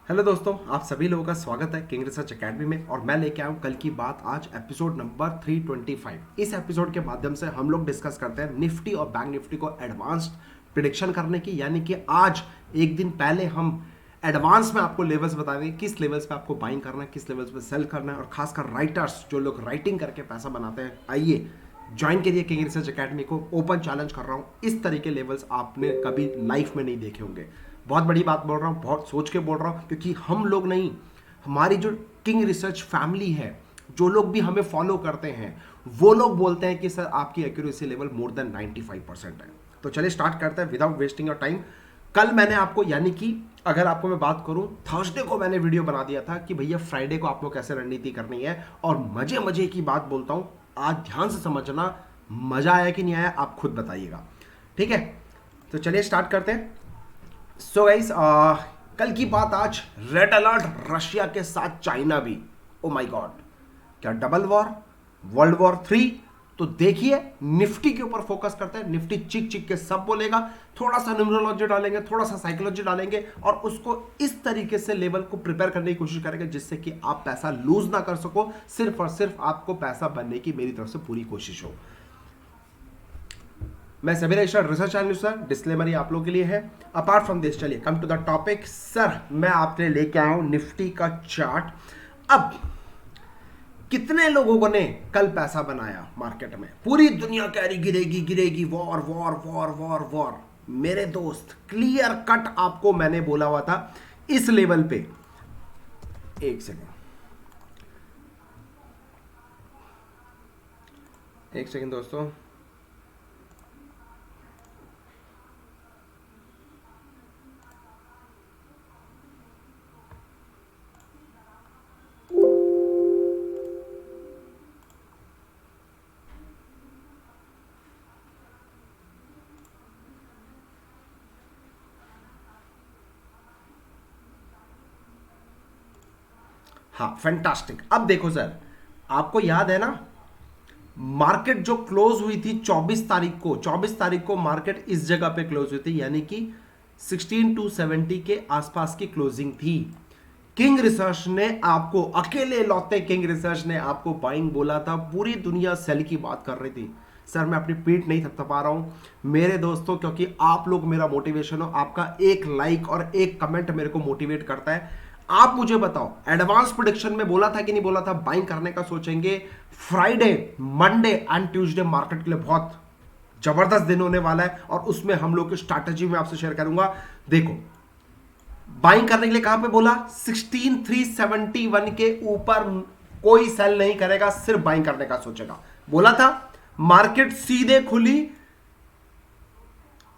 Hello दोस्तों, आप सभी लोगों का स्वागत है किंग रिसर्च एकेडमी में। और मैं लेके आया हूँ कल की बात, आज एपिसोड नंबर 325। इस एपिसोड के माध्यम से हम लोग डिस्कस करते हैं निफ्टी और बैंक निफ्टी को एडवांस्ड प्रिडिक्शन करने की। यानी कि आज एक दिन पहले हम एडवांस में आपको लेवल्स बताएंगे, किस लेवल्स पे आपको बाइंग करना है, किस लेवल्स पे सेल करना है। और खासकर राइटर्स, जो लोग राइटिंग करके पैसा बनाते हैं, आइए ज्वाइन करिए किंग रिसर्च एकेडमी को। ओपन चैलेंज कर रहा हूँ, इस तरीके लेवल्स आपने कभी लाइफ में नहीं देखे होंगे। बहुत बड़ी बात बोल रहा हूँ, बहुत सोच के बोल रहा हूँ, क्योंकि हम लोग नहीं, हमारी जो किंग रिसर्च फैमिली है, जो लोग भी हमें फॉलो करते हैं, वो लोग बोलते हैं कि सर आपकी एक्यूरेसी लेवल मोर देन 95% है। तो चलिए स्टार्ट करते हैं विदाउट वेस्टिंग योर टाइम। कल मैंने आपको, यानी कि अगर आपको मैं बात करूं, थर्सडे को मैंने वीडियो बना दिया था कि भैया फ्राइडे को आपको कैसे रणनीति करनी है। और मजे मजे की बात बोलता हूं, आज ध्यान से समझना, मजा आया कि नहीं आया आप खुद बताइएगा, ठीक है। तो चलिए स्टार्ट करते हैं। सो गाइस, कल की बात, आज रेड अलर्ट रशिया के साथ चाइना भी। ओ माय गॉड, क्या डबल वॉर, वर्ल्ड वॉर 3। तो देखिए, निफ्टी के ऊपर फोकस करते हैं। निफ्टी चिक चिक के सब बोलेगा, थोड़ा सा न्यूमरोलॉजी डालेंगे, थोड़ा सा साइकोलॉजी डालेंगे, और उसको इस तरीके से लेवल को प्रिपेयर करने की कोशिश करेंगे जिससे कि आप पैसा लूज ना कर सको, सिर्फ और सिर्फ आपको पैसा बनने की मेरी तरफ से पूरी कोशिश हो। मैं सभी रिसर्च एनालिस्ट सर, डिस्क्लेमर ये आप लोगों के लिए है। अपार्ट फ्रॉम दिस, चलिए come to the topic. Sir मैं आपने लेके आया हूं निफ्टी का चार्ट। अब कितने लोगों ने कल पैसा बनाया मार्केट में? पूरी दुनिया कह रही गिरेगी गिरेगी, war war war war war. मेरे दोस्त, क्लियर कट आपको मैंने बोला हुआ था इस लेवल पे। एक सेकेंड, एक सेकेंड दोस्तों। हाँ, फैंटास्टिक। अब देखो सर, आपको याद है ना, मार्केट जो क्लोज हुई थी 24 तारीख को मार्केट इस जगह पे क्लोज हुई थी, यानी कि 16,270 के आसपास की क्लोजिंग थी। किंग रिसर्च ने आपको, अकेले लौटे किंग रिसर्च ने आपको बाइंग बोला था, पूरी दुनिया सेल की बात कर रही थी। सर मैं अपनी पीठ नहीं थपथपा रहा हूं मेरे दोस्तों, क्योंकि आप लोग मेरा मोटिवेशन हो। आपका एक लाइक और एक कमेंट मेरे को मोटिवेट करता है। आप मुझे बताओ, एडवांस प्रेडिक्शन में बोला था कि नहीं बोला था बाइंग करने का? सोचेंगे Friday, Monday and Tuesday market के लिए बहुत जबरदस्त दिन होने वाला है, और उसमें हम लोग की स्ट्रैटेजी में आपसे शेयर करूंगा। देखो, बाइंग करने के लिए कहां पे बोला? 16,371 के ऊपर कोई सेल नहीं करेगा, सिर्फ बाइंग करने का सोचेगा, बोला था। मार्केट सीधे खुली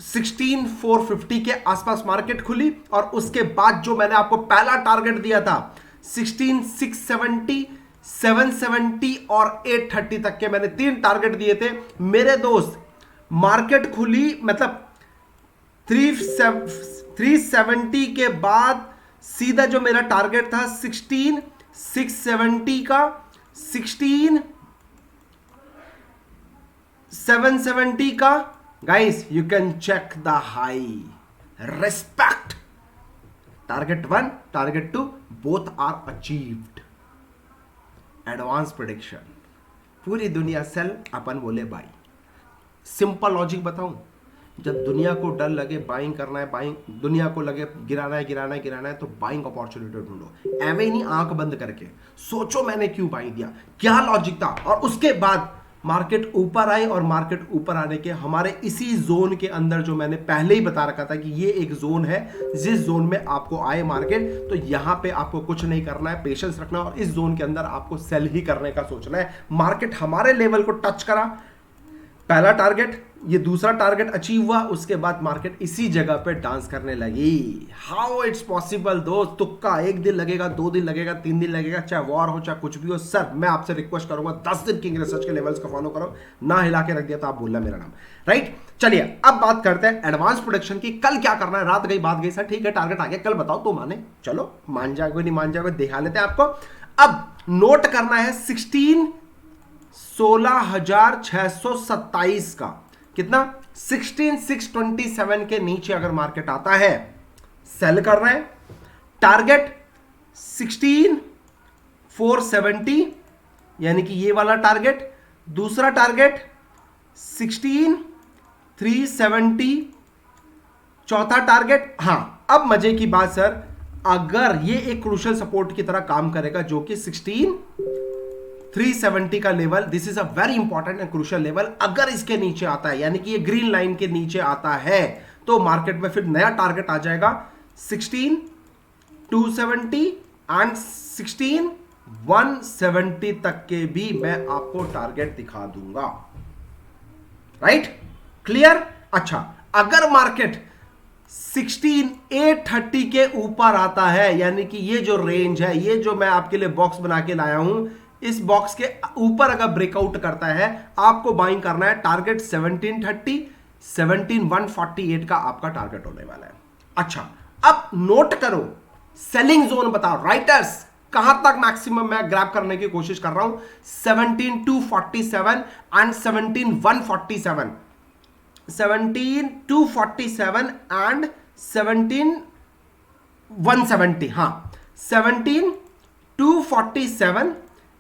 16,450 के आसपास मार्केट खुली, और उसके बाद जो मैंने आपको पहला टारगेट दिया था 16,670, 770 और 830 तक के, मैंने 3 टारगेट दिए थे मेरे दोस्त। मार्केट खुली, मतलब 370 के बाद सीधा जो मेरा टारगेट था 16,670 का, 16,770 का। Guys you can check the high, respect. Target 1, target 2 both are achieved. Advance prediction, पूरी दुनिया सेल, अपन बोले बाई। सिंपल लॉजिक बताऊं, जब दुनिया को डर लगे बाइंग करना है, बाइंग, दुनिया को लगे गिराना है गिराना है गिराना है, तो बाइंग अपॉर्चुनिटी ढूंढो। एवे ही नहीं आंख बंद करके सोचो मैंने क्यों बाइंग दिया, क्या लॉजिक था। और उसके बाद मार्केट ऊपर आई, और मार्केट ऊपर आने के हमारे इसी जोन के अंदर, जो मैंने पहले ही बता रखा था कि ये एक जोन है, जिस जोन में आपको आए मार्केट, तो यहां पे आपको कुछ नहीं करना है, पेशेंस रखना, और इस जोन के अंदर आपको सेल ही करने का सोचना है। मार्केट हमारे लेवल को टच करा, पहला टारगेट, ये दूसरा टारगेट अचीव हुआ, उसके बाद मार्केट इसी जगह पे डांस करने लगी। हाउ इट्स पॉसिबल दोस्त? तुक्का, 1 दिन लगेगा, 2 दिन लगेगा, 3 दिन लगेगा, चाहे वॉर हो चाहे कुछ भी हो। सर मैं आपसे रिक्वेस्ट करूंगा 10 दिन किंग रिसर्च के लेवल्स को फॉलो करो, ना हिला के रख दिया तो आप बोलना मेरा नाम, राइट। चलिए अब बात करते हैं एडवांस प्रोडक्शन की। कल क्या करना है? रात गई बात गई सर, ठीक है टारगेट आ गया, कल बताओ तो माने, चलो मान जाओगे नहीं मान जाओगे, दिखा लेते हैं आपको। अब नोट करना है 16,627 का, कितना? 16,627 के नीचे अगर मार्केट आता है, सेल कर रहे हैं। टारगेट 16,470 यानी कि ये वाला टारगेट, दूसरा टारगेट 16,370, चौथा टारगेट। हां, अब मजे की बात सर, अगर ये एक क्रूशियल सपोर्ट की तरह काम करेगा जो कि 16,370 का level, this is a very important and crucial level, अगर इसके नीचे आता है यानी कि ये ग्रीन लाइन के नीचे आता है तो मार्केट में फिर नया टारगेट आ जाएगा 16,270 एंड 16,170 तक के भी मैं आपको टारगेट दिखा दूंगा। Right, clear. अच्छा, अगर मार्केट 16,830 के ऊपर आता है यानी कि ये जो रेंज है, ये जो मैं आपके लिए बॉक्स बना के लाया हूं, इस बॉक्स के ऊपर अगर ब्रेकआउट करता है आपको बाइंग करना है। टारगेट 1730, 17,148 का आपका टारगेट होने वाला है। अच्छा, अब नोट करो, सेलिंग जोन बताओ राइटर्स, कहां तक मैक्सिमम मैं ग्रैब करने की कोशिश कर रहा हूं? 17,247 एंड 17,147, 17,247 एंड 17,170। हां, 17,247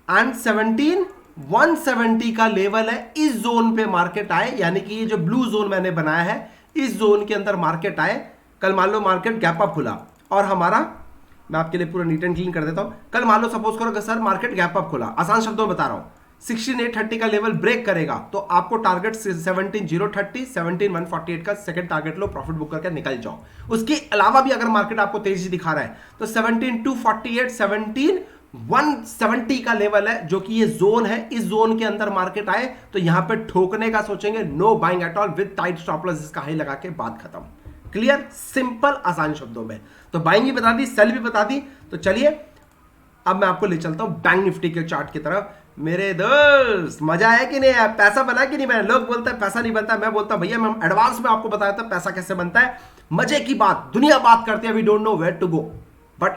एंड 17,170 का लेवल है। इस जोन पे मार्केट आए यानी कि ये जो ब्लू जोन मैंने बनाया है, इस जोन के अंदर मार्केट आए। कल मान लो मार्केट गैप अप खुला और हमारा, मैं आपके लिए पूरा नीट एंड क्लीन कर देता हूं। कल मान लो सपोज करो कि सर मार्केट गैप अप खुला, आसान शब्दों में बता रहा हूं, 16,830 का लेवल ब्रेक करेगा तो आपको टारगेट 17,030, 17,148 का सेकंड टारगेट लो, प्रॉफिट बुक करके निकल जाओ। उसके अलावा भी अगर मार्केट आपको तेजी दिखा रहा है तो 17,248, 17,170 का लेवल है जो कि ये जोन है। इस जोन के अंदर मार्केट आए तो यहां पे ठोकने का सोचेंगे, know buying at all with tight stop loss, इसका हाई लगा के बात खत्म। क्लियर, सिंपल, आसान शब्दों में। तो बाइंग भी बता दी, सेल भी बता दी। तो चलिए अब मैं आपको ले चलता हूं बैंक निफ्टी के चार्ट की तरफ। मेरे दोस्त, मजा आया कि नहीं? पैसा बना कि नहीं? मैंने, लोग बोलते हैं पैसा नहीं बनता, मैं बोलता भैया मैं एडवांस में आपको बताया था पैसा कैसे बनता है। मजे की बात, दुनिया बात करती है we don't know where to go, but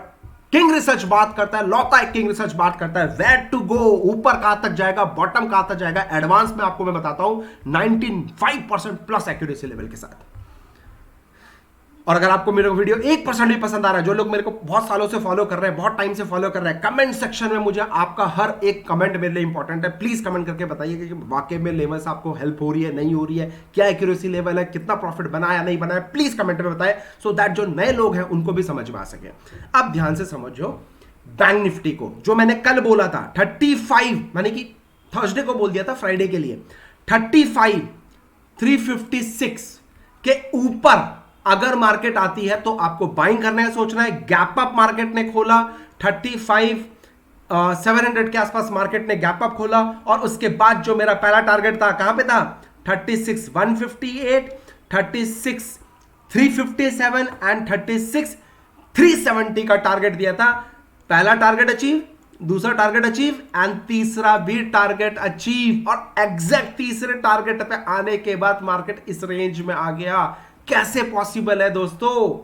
king research बात करता है, लौता है किंग रिसर्च बात करता है वेयर टू गो, ऊपर कहां तक जाएगा, बॉटम कहां तक जाएगा। एडवांस में आपको मैं बताता हूं 95% प्लस एक्यूरेसी लेवल के साथ। और अगर आपको मेरे वीडियो 1% भी पसंद आ रहा है, जो लोग मेरे को बहुत सालों से फॉलो कर रहे हैं, बहुत टाइम से फॉलो कर रहे हैं, कमेंट सेक्शन में मुझे आपका हर एक कमेंट मेरे लिए इंपॉर्टेंट है। प्लीज कमेंट करके बताइए कि वाकई में लेवल से आपको हेल्प हो रही है, नहीं हो रही है, क्या एक्यूरेसी लेवल है, कितना प्रॉफिट बनाया नहीं बनाया, प्लीज कमेंट में बताएं सो दैट जो नए लोग हैं उनको भी समझ में आ सके। अब ध्यान से समझो बैंक निफ्टी को, जो मैंने कल बोला था 35, माने कि थर्सडे को बोल दिया था फ्राइडे के लिए, 35,356 के ऊपर अगर मार्केट आती है तो आपको बाइंग करने का सोचना है। गैप अप मार्केट ने खोला, 35,700 के आसपास मार्केट ने गैप अप खोला और उसके बाद जो मेरा पहला टारगेट था कहां पे था? 36,158, 36,357 एंड 36,370 का टारगेट दिया था। पहला टारगेट अचीव, दूसरा टारगेट अचीव एंड तीसरा भी टारगेट अचीव। और एग्जैक्ट तीसरे टारगेट पे आने के बाद मार्केट इस रेंज में आ गया। कैसे पॉसिबल है दोस्तों?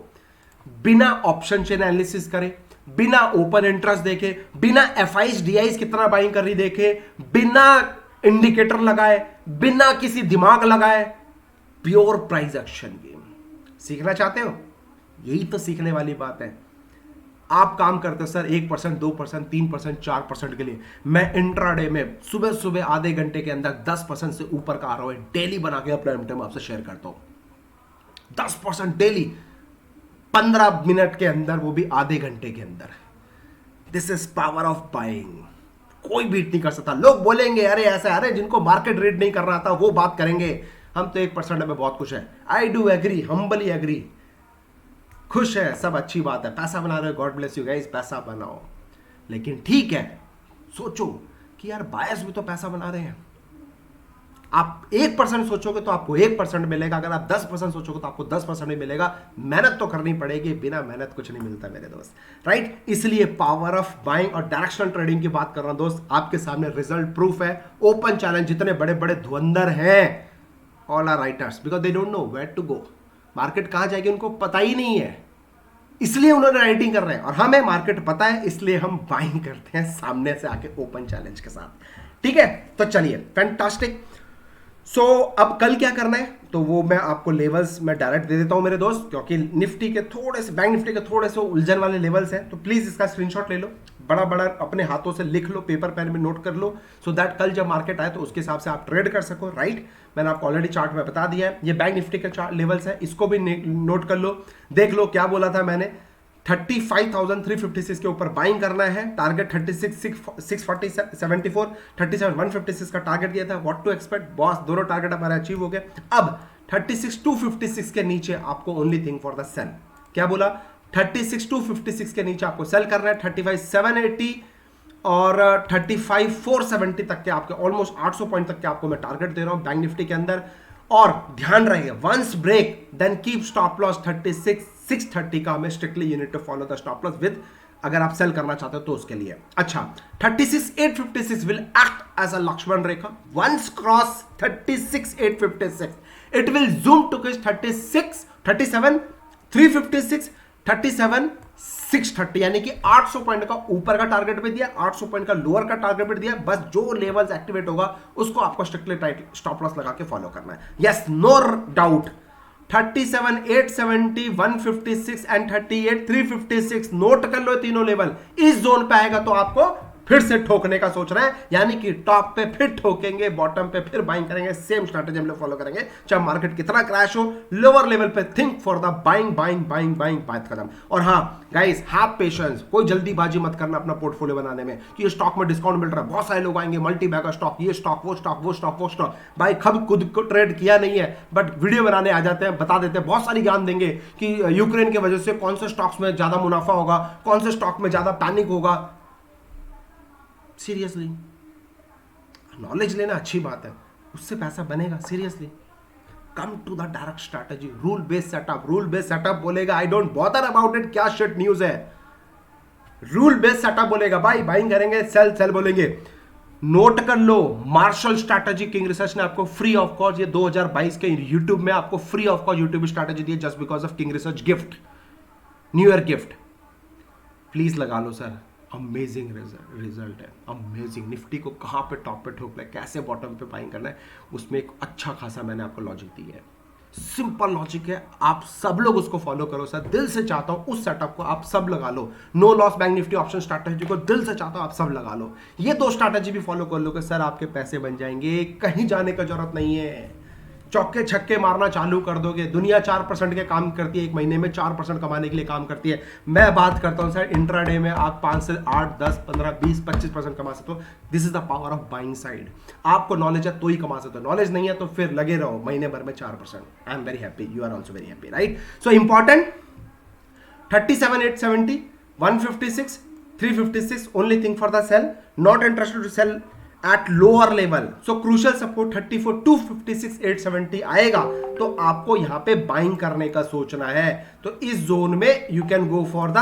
बिना ऑप्शन चेन एनालिसिस करे, बिना ओपन इंटरेस्ट देखे, बिना एफआईज डीआईज कितना बाइंग कर रही देखे, बिना इंडिकेटर लगाए, बिना किसी दिमाग लगाए, प्योर प्राइस एक्शन गेम। सीखना चाहते हो? यही तो सीखने वाली बात है। आप काम करते हो सर 1%, 2%, 3%, 4% के लिए। मैं इंट्राडे में सुबह सुबह आधे घंटे के अंदर 10% से ऊपर का ROI डेली बना के अपने टाइम आपसे शेयर करता हूं। 10% डेली, 15 मिनट के अंदर, वो भी आधे घंटे के अंदर। This is power of buying, कोई बीट नहीं कर सकता। लोग बोलेंगे अरे ऐसा, अरे जिनको मार्केट रीड नहीं करना आता वो बात करेंगे, हम तो 1% में बहुत खुश है। I do agree, humbly agree. खुश है, सब अच्छी बात है, पैसा बना रहे हो, गॉड ब्लेस यू गाइस, पैसा बनाओ। लेकिन ठीक है, सोचो कि यार बायर्स भी तो पैसा बना रहे हैं। आप 1% सोचोगे तो आपको 1% मिलेगा, अगर आप 10% सोचोगे तो आपको 10% भी मिलेगा। मेहनत तो करनी पड़ेगी, बिना मेहनत कुछ नहीं मिलता मेरे दोस्त, राइट। इसलिए पावर ऑफ बाइंग और डायरेक्शनल ट्रेडिंग की बात कर रहा हूं दोस्त। आपके सामने रिजल्ट प्रूफ है, ओपन चैलेंज। जितने बड़े बड़े धुरंधर हैं, all are writers, because they don't know where to go. Market कहां जाएगी उनको पता ही नहीं है, इसलिए उन्होंने राइटिंग कर रहे हैं। और हमें मार्केट पता है, इसलिए हम बाइंग करते हैं सामने से आके ओपन चैलेंज के साथ। ठीक है, तो चलिए, फैंटास्टिक। सो अब कल क्या करना है? तो वो मैं आपको लेवल्स मैं डायरेक्ट दे देता हूं मेरे दोस्त, क्योंकि निफ्टी के थोड़े से, बैंक निफ्टी के थोड़े से उलझन वाले लेवल्स हैं। तो प्लीज इसका स्क्रीनशॉट ले लो, बड़ा बड़ा अपने हाथों से लिख लो, पेपर पेन में नोट कर लो, सो दैट कल जब मार्केट आए तो उसके हिसाब से आप ट्रेड कर सको, राइट। मैंने आपको ऑलरेडी चार्ट में बता दिया है, ये बैंक निफ्टी के लेवल्स है, इसको भी नोट कर लो। देख लो क्या बोला था मैंने, 35,356 के ऊपर बाइंग करना है, टारगेट 36,674, 37,156 का टारगेट दिया था। व्हाट टू एक्सपेक्ट बॉस, दोनों टारगेट हमारे अचीव हो गए। अब 36,256 के नीचे आपको only thing for the sell, क्या बोला, 36,256 के नीचे आपको सेल करना है, 35,780 और 35,470 तक के आपके ऑलमोस्ट 800 पॉइंट तक के आपको मैं टारगेट दे रहा हूं बैंक निफ्टी के अंदर। और ध्यान रहे, once break then keep stop loss 36,630 का हमें strictly you need to follow the stop loss with, अगर आप सेल करना चाहते हो तो उसके लिए। अच्छा, 36,856 will act as a Lakshman Rekha, once cross 36,856 it will zoom to 37,356, 37,630, यानी कि 800 पॉइंट का ऊपर का टारगेट भी दिया, 800 पॉइंट का लोअर का टारगेट भी दिया। बस जो लेवल्स एक्टिवेट होगा उसको आपको स्ट्रिक्टली टाइट स्टॉप लॉस लगा के फॉलो करना है। Yes, no doubt, 37,870, 156 and 38,356 note कर लो, तीनों लेवल इस जोन पे आएगा तो आपको फिर से ठोकने का सोच रहे हैं, यानी कि टॉप पे फिर ठोकेंगे, बॉटम पे फिर बाइंग करेंगे, सेम स्ट्रैटेजी हम लोग फॉलो करेंगे, चाहे मार्केट कितना क्रैश हो। लोअर लेवल पे think for the buying buying buying buying, बात खत्म। और हाँ गाइस, हैव पेशेंस, कोई जल्दीबाजी मत करना अपना पोर्टफोलियो बनाने में कि ये स्टॉक में डिस्काउंट मिल रहा है, बहुत सारे लोग आएंगे, मल्टी बैगर स्टॉक, ये स्टॉक, वो स्टॉक, वो स्टॉक, वो स्टॉक। भाई खुद को ट्रेड किया नहीं है, बट वीडियो बनाने आ जाते हैं, बता देते हैं, बहुत सारी ज्ञान देंगे कि यूक्रेन की वजह से कौन से स्टॉक्स में ज्यादा मुनाफा होगा, कौन से स्टॉक में ज्यादा पैनिक होगा। सीरियसली, नॉलेज लेना अच्छी बात है, उससे पैसा बनेगा। Seriously, come to the direct strategy, rule based setup. Rule based setup बोलेगा I don't bother about it, क्या शिट न्यूज है, रूल बेस्ड सेटअप बोलेगा भाई, बाइंग करेंगे, सेल सेल बोलेंगे। नोट कर लो, मार्शल स्ट्रैटेजी किंग रिसर्च ने आपको फ्री ऑफ कॉस्ट, ये 2022 के यूट्यूब में आपको free of cost YouTube strategy the, just because of king research gift, new year gift. Please लगा लो सर, अमेजिंग रिजल्ट है, अमेजिंग। निफ्टी को कहाँ पे टॉप पे ठोकना है, कैसे बॉटम पे बाइंग करना है, उसमें एक अच्छा खासा मैंने आपको लॉजिक दिया है। सिंपल लॉजिक है, आप सब लोग उसको फॉलो करो सर, दिल से चाहता हूं उस सेटअप को आप सब लगा लो। No loss Bank Nifty option strategy को दिल से चाहता हूं आप सब लगा लो। ये दो स्ट्रैटेजी भी फॉलो कर लो कि सर आपके पैसे बन जाएंगे, कहीं जाने का जरूरत नहीं है, चौके छक्के मारना चालू कर दोगे। दुनिया 4% के काम करती है, एक महीने में 4% कमाने के लिए काम करती है। मैं बात करता हूं सर इंट्राडे में आप 5 से 8, 10, 15, 20, 25% कमा सकते हो। This is the power of buying side. आपको नॉलेज है तो ही कमा सकते हो, नॉलेज नहीं है तो फिर लगे रहो महीने भर में 4%। I am very happy, you are also very happy, right. So important, 37,870, 156, 356 only thing for the sell, not interested to sell at lower level, so crucial support 34, 256, 870 आएगा तो आपको यहां पे बाइंग करने का सोचना है। तो इस जोन में you can go for the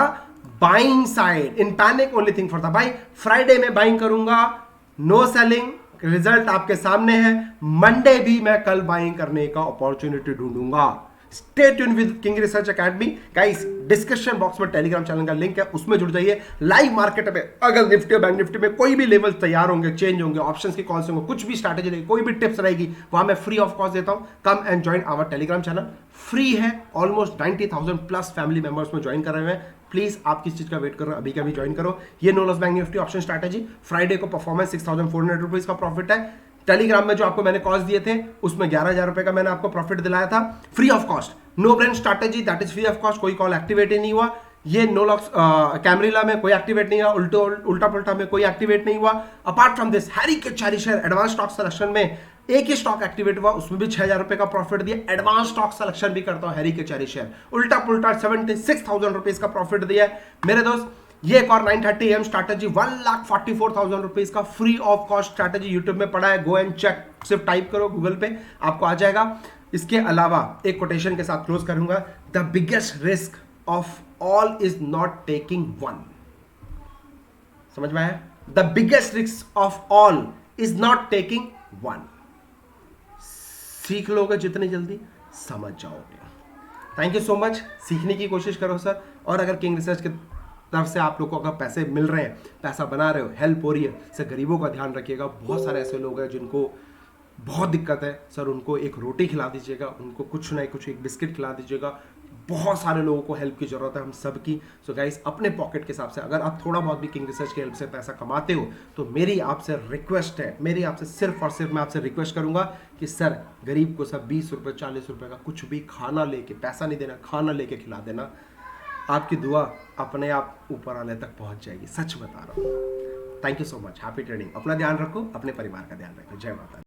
buying side, in panic only thing for the buying. Friday में बाइंग करूंगा, नो सेलिंग, रिजल्ट आपके सामने है। मंडे भी मैं कल बाइंग करने का अपॉर्चुनिटी ढूंढूंगा। Stay tune with King Research Academy guys, description box में टेलीग्राम चैनल का लिंक है, उसमें जुड़ जाइए। लाइव मार्केट में अगर निफ्टी और बैंक निफ्टी में कोई भी लेवल तैयार होंगे, चेंज होंगे, ऑप्शंस की कॉल्स होंगे, कुछ भी स्ट्रैटेजी रहेगी, कोई भी टिप्स रहेगी, वहां मैं फ्री ऑफ कॉस्ट देता हूं। Come and join our Telegram channel, free है। ऑलमोस्ट 90,000 प्लस फैमिली मेंबर्स में ज्वाइन कर रहे हैं। प्लीज आप किस चीज का वेट कर रहे हो, अभी का भी ज्वाइन करो। ये no loss Bank Nifty option strategy, Friday को परफॉर्मेंस 6,400 रुपीज का प्रॉफिट है। टेलीग्राम में जो आपको मैंने कॉस्ट दिए थे उसमें 11,000 रुपए का मैंने आपको प्रॉफिट दिलाया था, free of cost. No brain strategy, that is free of cost, कोई कॉल एक्टिवेट ही नहीं हुआ। ये नो लॉक्स कैमरिला में कोई एक्टिवेट नहीं हुआ, उल्टा पुल्टा में कोई एक्टिवेट नहीं हुआ। अपार्ट फ्रॉम दिस, हैरी के cherry share advance stock selection में एक ही स्टॉक एक्टिवेट हुआ, उसमें भी 6,000 रुपए का प्रॉफिट दिया। एडवांस स्टॉक सिलेक्शन भी करता हूं हैरी के चैरी शेयर, उल्टा पुल्टा 76,000 रुपीज का प्रॉफिट दिया है मेरे दोस्त। ये एक और 9:30 AM स्ट्रैटेजी 1,44,000 रुपीज का free of cost strategy YouTube में पड़ा है, गो एंड चेक। सिर्फ टाइप करो गूगल पे, आपको आ जाएगा। इसके अलावा एक कोटेशन के साथ क्लोज करूंगा, the biggest risk of all is not taking one. समझ में आया? The biggest risk of all is not taking one. सीख लोगे जितनी जल्दी समझ जाओगे। थैंक यू सो मच, सीखने की कोशिश करो सर। और अगर किंग रिसर्च के तरफ से आप लोगों को अगर पैसे मिल रहे हैं, पैसा बना रहे हो, हेल्प हो रही है, से गरीबों का ध्यान रखिएगा। बहुत सारे ऐसे लोग हैं जिनको बहुत दिक्कत है सर, उनको एक रोटी खिला दीजिएगा, उनको कुछ ना कुछ एक बिस्किट खिला दीजिएगा। बहुत सारे लोगों को हेल्प की जरूरत है, हम सब की। सो गाइस, अपने पॉकेट के हिसाब से अगर आप थोड़ा बहुत भी किंग रिसर्च की हेल्प से पैसा कमाते हो तो मेरी आपसे रिक्वेस्ट है, मेरी आपसे सिर्फ और सिर्फ मैं आपसे रिक्वेस्ट करूंगा कि सर गरीब को सब 20 रुपये 40 रुपये का कुछ भी खाना लेके, पैसा नहीं देना, खाना लेके खिला देना। आपकी दुआ अपने आप ऊपर वाले तक पहुंच जाएगी, सच बता रहा हूँ। Thank you so much, happy trading. अपना ध्यान रखो, अपने परिवार का ध्यान रखो। जय माता दी।